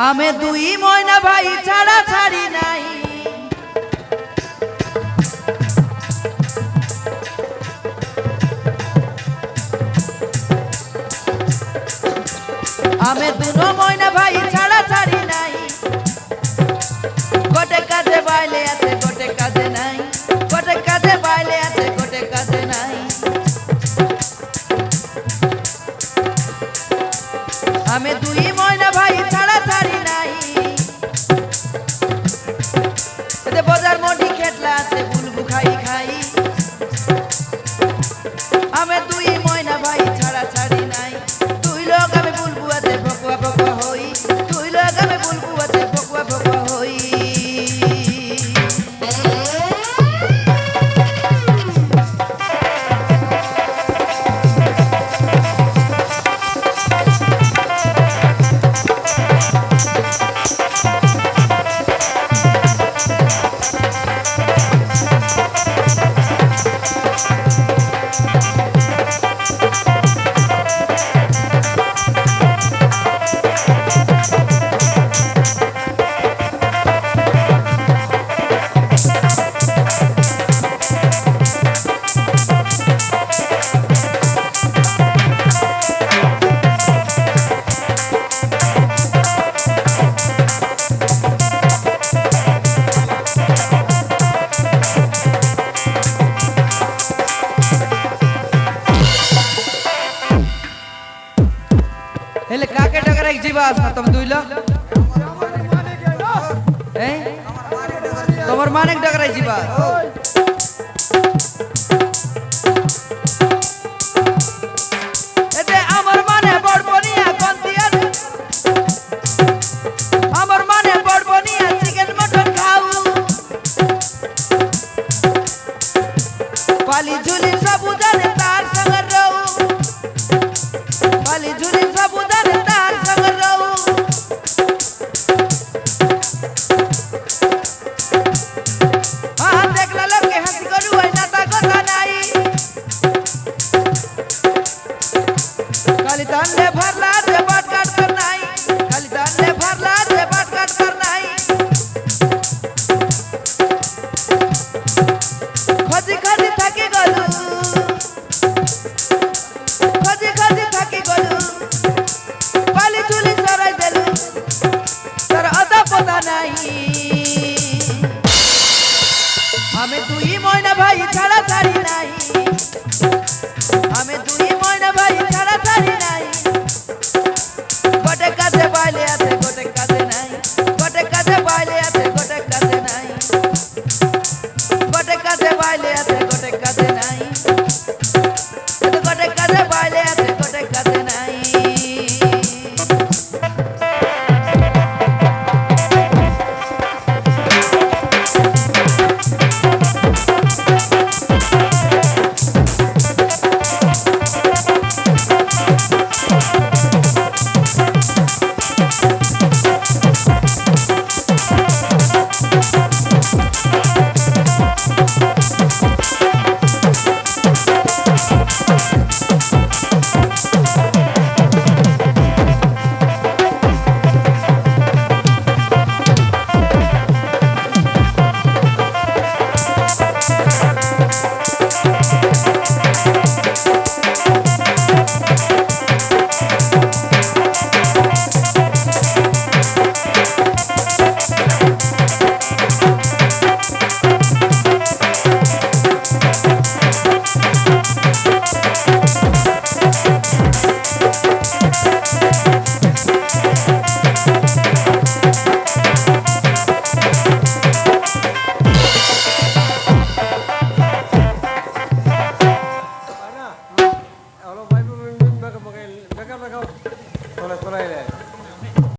आमे दुई महीना भाई छाड़ा छाड़ी नाई आमे दुनो महीना भाई छाड़ा छाड़ी नाई गोटे काजे बाइले आते गोटे काजे नाई गोटे काजे बाइले आते गोटे काजे नाई आमे दुई महीना भाई छाड़ा छाड़ी नाई ते बाजार मोटी खेतला आते बुलबु खाई खाई आमे दुई महीना भाई छाड़ा छाड़ी नाई दुई लोग आमे बुलबु आते भकुआ भकुआ होई दुई लोग आमे बुलबु आते भकुआ भकुआ होई हेले काके डगरा एक जीवास ना तुम दुइलो हैं तुम्हार माने डगरा एक जीवास एते আমার মানে বড়বনিয়া কোনতিয়া আমার মানে বড়বনিয়া চিকেন মটন খাও পালি ঝুলি সাবুদানে তার সঙ্গ রও পালি ঝুলি সাবুদানে তার সঙ্গ রও দেখলা লোকে হাসি করু হয় না তা কথা নাই खाली तानले भरला जे बाट काट कर नाही खाली तानले भरला जे बाट काट कर नाही खोजी खोजी थाकी गलु खोजी खोजी थाकी गलु पाली चुली सराई देलु तर अदा पता नाही हमें दुई महीना भाई छाड़ा छाड़ी नाही